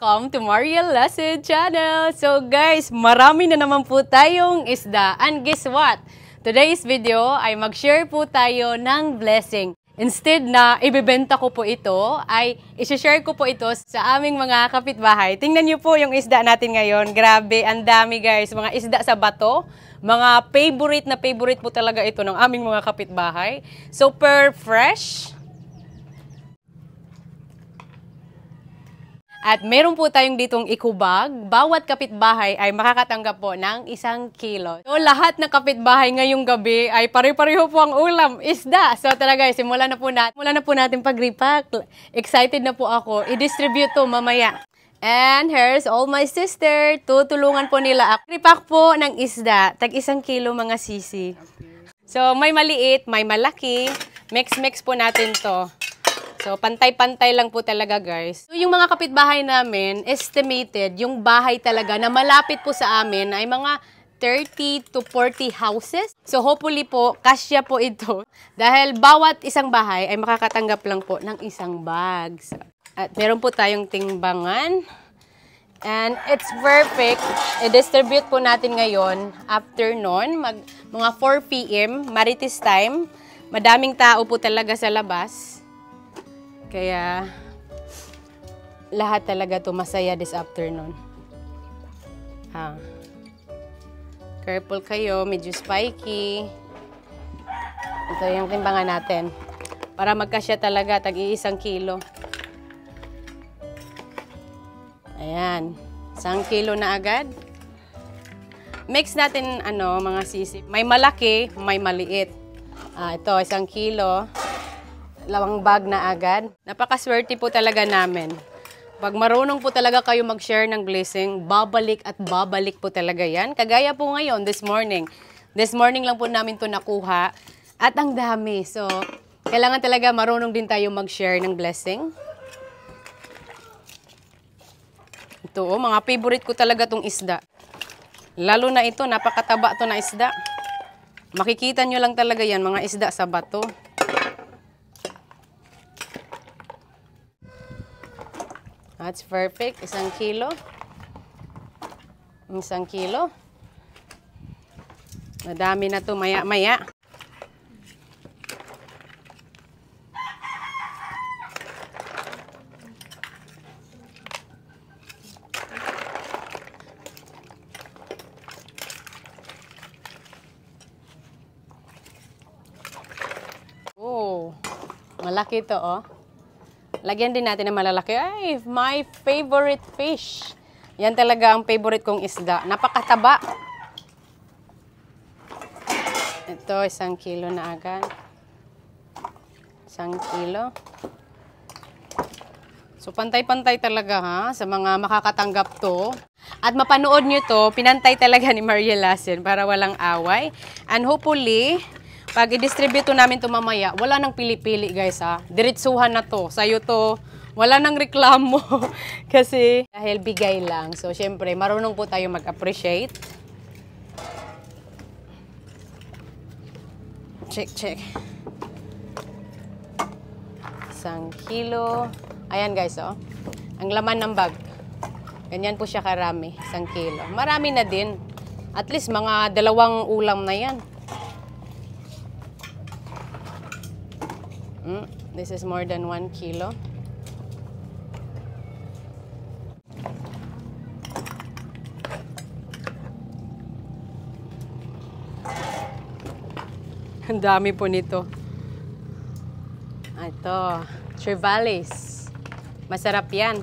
Welcome to Maria Lesson Channel! So guys, marami na naman po tayong isda. And guess what? Today's video ay mag-share po tayo ng blessing. Instead na ibebenta ko po ito, ay isi-share ko po ito sa aming mga kapitbahay. Tingnan niyo po yung isda natin ngayon. Grabe, ang dami guys. Mga isda sa bato. Mga favorite po talaga ito ng aming mga kapitbahay. Super fresh. At meron po tayong ditong ikubag. Bawat kapitbahay ay makakatanggap po ng 1 kilo. So lahat ng kapitbahay ngayong gabi ay pare-pareho po ang ulam, isda. So talaga, simulan na po natin pag-repack. Excited na po ako. I-distribute to mamaya. And here's all my sister. Tutulungan po nila ako. Repack po ng isda. Tag 1 kilo mga sisi. So may maliit, may malaki. Mix po natin to. So, pantay-pantay lang po talaga, guys. So, yung mga kapitbahay namin, estimated, yung bahay talaga na malapit po sa amin ay mga 30 to 40 houses. So, hopefully po, kasya po ito. Dahil bawat isang bahay ay makakatanggap lang po ng 1 bag. So, at meron po tayong timbangan. And it's perfect. I-distribute po natin ngayon, afternoon, mga 4 p.m., Marites time. Madaming tao po talaga sa labas. Kaya, lahat talaga to masaya this afternoon. Careful kayo, medyo spiky. Ito yung timbangan natin. Para magkasya talaga, tag-1 kilo. Ayan, 1 kilo na agad. Mix natin, mga sisi. May malaki, may maliit. Ito, 1 kilo. 2 bag na agad. Napakaswerte po talaga namin. Pag marunong po talaga kayo mag-share ng blessing, babalik at babalik po talaga yan. Kagaya po ngayon, this morning. This morning lang po namin to nakuha. At ang dami. So, kailangan talaga marunong din tayo mag-share ng blessing. Ito, mga favorite ko talaga tong isda. Lalo na ito, napakataba to na isda. Makikita nyo lang talaga yan, mga isda sa bato. That's perfect. 1 kilo. 1 kilo. Madami na to maya-maya. Oh, malaki to, oh. Lagyan din natin ng malalaki. Ay, my favorite fish. Yan talaga ang favorite kong isda. Napakataba. Ito, 1 kilo na agad. 1 kilo. So, pantay-pantay talaga ha, sa mga makakatanggap to. At mapanood nyo to, pinantay talaga ni Maria Lesson para walang away. And hopefully, pag i-distribute to namin to mamaya, wala nang pili-pili guys ha. Diretsuhan na to. Sa'yo to, wala nang reklamo. Kasi dahil bigay lang. So syempre, marunong po tayo mag-appreciate. Check. 1 kilo. Ayan guys oh. Ang laman ng bag. Ganyan po siya karami. 1 kilo. Marami na din. At least mga 2 ulam na yan. This is more than 1 kilo. Ang dami po nito. Ito, Trevallis. Masarap yan.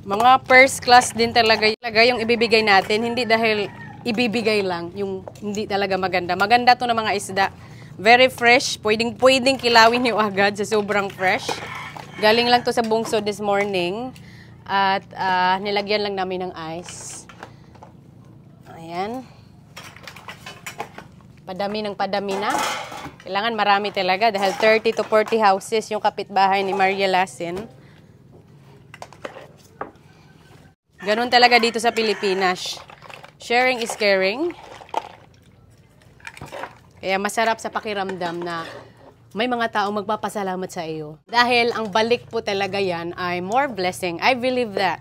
Mga first class din talaga yung ibibigay natin. Hindi dahil ibibigay lang, yung hindi talaga maganda. Maganda to na mga isda. Very fresh. Pwedeng kilawin nyo agad sa sobrang fresh. Galing lang to sa bungso this morning. At nilagyan lang namin ng ice. Ayan. Padami na. Kailangan marami talaga dahil 30 to 40 houses yung kapitbahay ni Maria Lesson. Ganun talaga dito sa Pilipinas. Sharing is caring. Kaya masarap sa pakiramdam na may mga taong magpapasalamat sa iyo. Dahil ang balik po talaga yan ay more blessing. I believe that.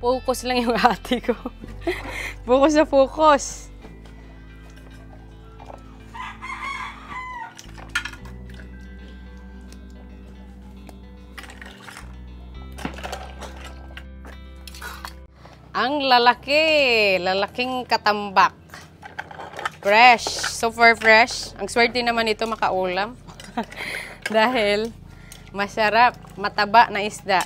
Focus lang yung ate ko. Focus na focus. Ang lalaki. Lalaking katambak. Fresh. Super fresh. Ang swerte naman ito makaulam. Dahil masarap. Mataba na isda.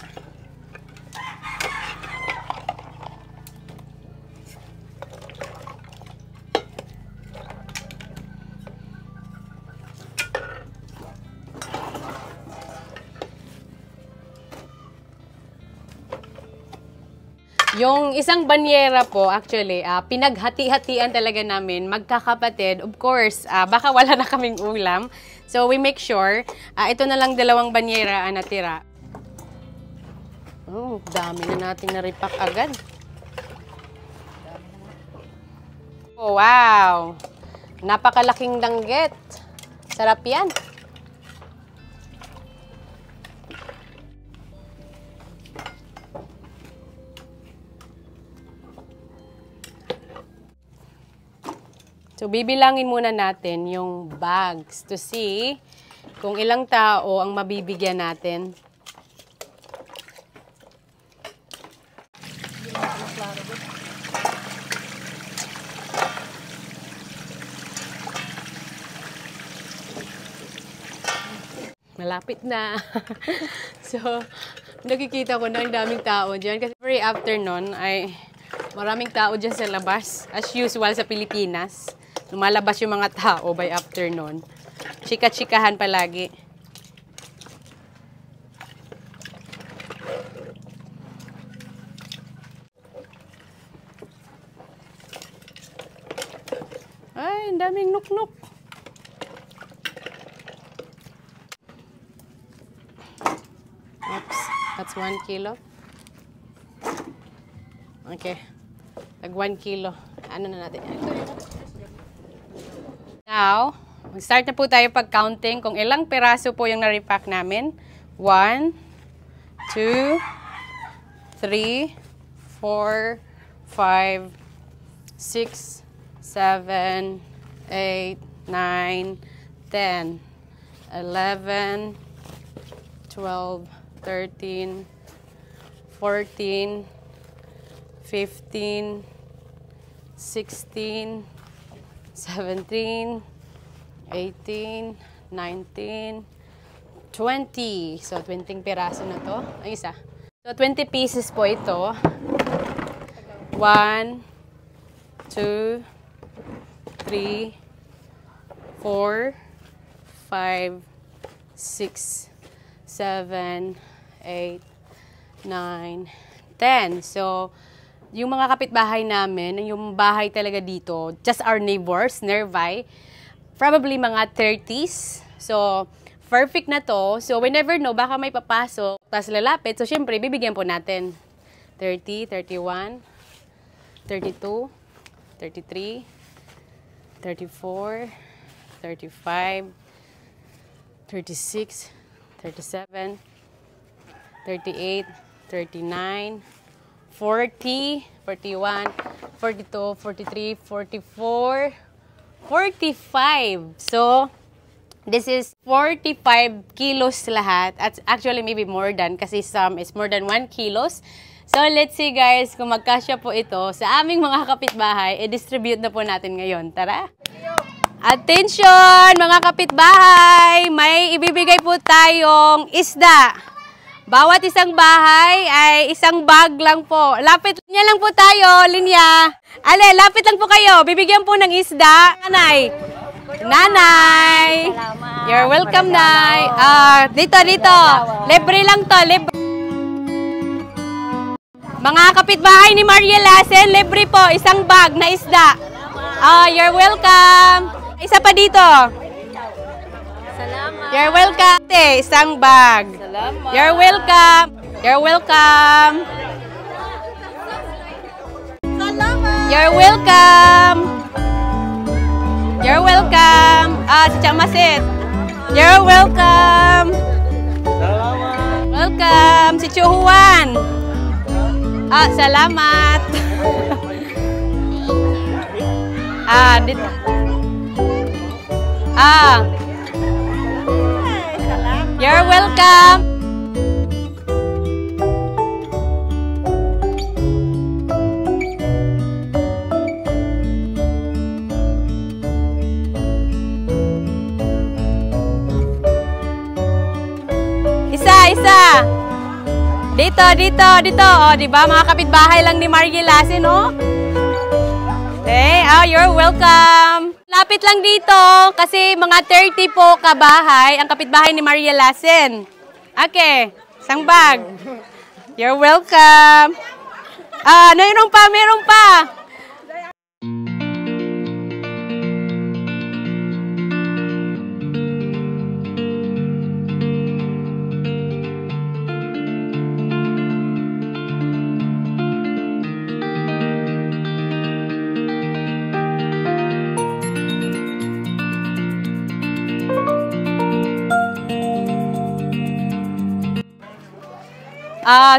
Yung isang banyera po, actually, pinaghati-hatian talaga namin, magkakapatid. Of course, baka wala na kaming ulam. So, we make sure, ito na lang 2 banyera ang natira. Oh, dami na nating naripak agad. Oh, wow! Napakalaking danggit. Sarap yan. So, bibilangin muna natin yung bags to see kung ilang tao ang mabibigyan natin. Malapit na. So, nakikita ko na ang daming tao dyan. Kasi every afternoon ay maraming tao dyan sa labas. As usual sa Pilipinas. Lumalabas yung mga tao by afternoon. Chika-chikahan palagi. Ay, ang daming nuk-nuk. Oops, that's 1 kilo. Okay. Tag 1 kilo. Ano na natin? Now, mag-start na po tayo pag-counting kung ilang piraso po yung na-repack namin. 1, 2, 3, 4, 5, 6, 7, 8, 9, 10, 11, 12, 13, 14, 15, 16, 17, 18, 19, 20. So, 20 piraso na to. Ay, isa. So, 20 pieces po ito. 1, 2, 3, 4, 5, 6, 7, 8, 9, 10. So, yung mga kapitbahay namin, yung bahay talaga dito, just our neighbors, nearby, probably mga 30s. So, perfect na to. So, we never know, baka may papasok, tapos lalapit. So, syempre, bibigyan po natin. 30, 31, 32, 33, 34, 35, 36, 37, 38, 39, 40, 41, 42, 43, 44, 45. So, this is 45 kilos lahat. At actually, maybe more than kasi some is more than 1 kilos. So, let's see guys kung magkasya po ito sa aming mga kapitbahay. I-distribute na po natin ngayon. Tara! Attention mga kapitbahay! May ibibigay po tayong isda. Bawat isang bahay ay isang bag lang po. Lapit niya lang po tayo, Linya. Ale, lapit lang po kayo. Bibigyan po ng isda. Nanay. Nanay. Salamat. You're welcome, Nay. Dito. Libre lang to. Libre. Mga kapitbahay ni Maria Lassen, libre po. Isang bag na isda. You're welcome. Isa pa dito. Salamat. You're welcome. Isang bag. Salamat. You're welcome. You're welcome. Salamat. You're welcome. You're welcome. Si Chamasit. You're welcome. Welcome. Si Chuhuan. Salamat. Dito. You're welcome. Isa. Dito. Di ba mga kapitbahay lang ni Maria Lassen, no? Okay, you're welcome. Lapit lang dito kasi mga 30 po kabahay ang kapitbahay ni Maria Lassen. Okay, isang bag. You're welcome. Mayroon pa.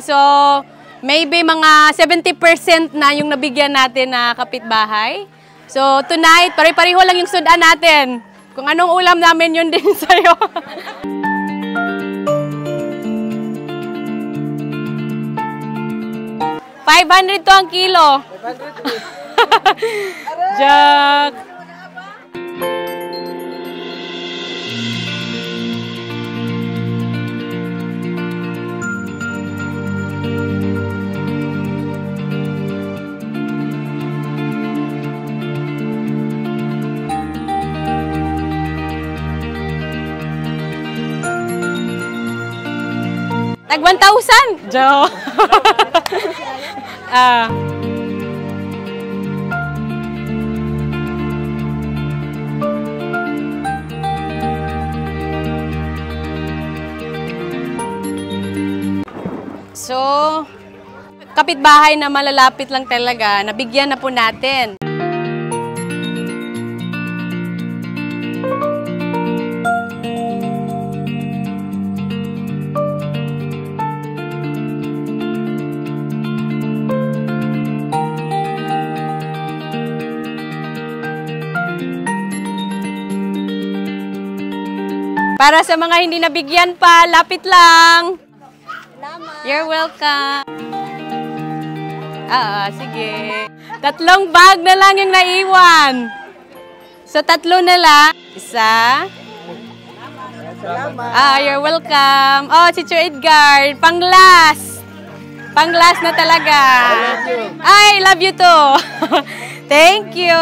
So, maybe mga 70% na yung nabigyan natin na kapitbahay. So, tonight, pare-pareho lang yung sudan natin. Kung anong ulam namin, yun din sa'yo. $500 to ang kilo. 500. Jack. Tag 1,000. Jo. So, kapitbahay na malalapit lang talaga, nabigyan na po natin. Para sa mga hindi nabigyan pa, lapit lang. You're welcome. Sige. 3 bag na lang yung naiwan. So, 3 na lang. Isa. You're welcome. Si Cho Edgar. Pang-last. Pang-last na talaga. I love you too. Thank you.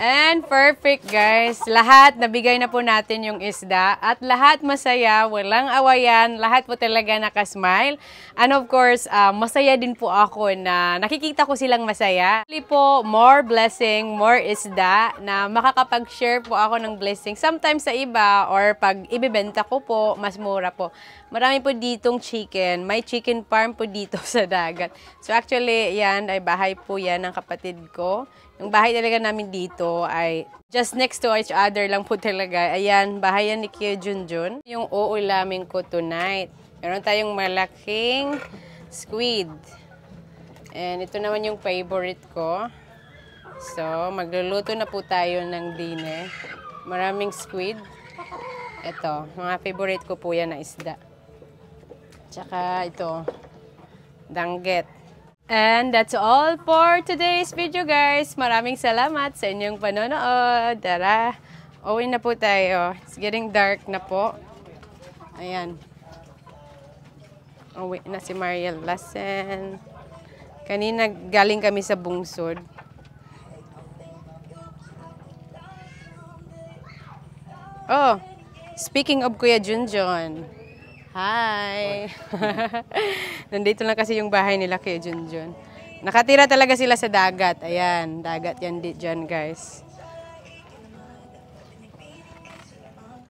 And perfect, guys. Lahat nabigay na po natin yung isda at lahat masaya, walang awayan, lahat po talaga nakasmile. And of course, masaya din po ako na nakikita ko silang masaya. Actually po, more blessing, more isda na makakapag-share po ako ng blessing. Sometimes sa iba or pag ibibenta ko po, mas mura po. Marami po ditong chicken. May chicken farm po dito sa dagat. So actually, yan ay bahay po yan ng kapatid ko. Yung bahay talaga namin dito ay just next to each other lang po talaga. Ayan, bahay yan ni Kuya Junjun. Yung uulamin ko tonight. Meron tayong malaking squid. And ito naman yung favorite ko. So, magluluto na po tayo ng dinner. Maraming squid. Ito, mga favorite ko po yan na isda. Tsaka ito, danggit. And that's all for today's video, guys. Maraming salamat sa inyong panonood. Tara, uwi na po tayo. It's getting dark na po. Ayan. Uwi na si Mariel Lassen. Kanina galing kami sa bungsod. Oh, speaking of Kuya Junjun. Hi! Nandito lang kasi yung bahay nila Kuya Junjun. Nakatira talaga sila sa dagat. Ayan, dagat yan dyan guys.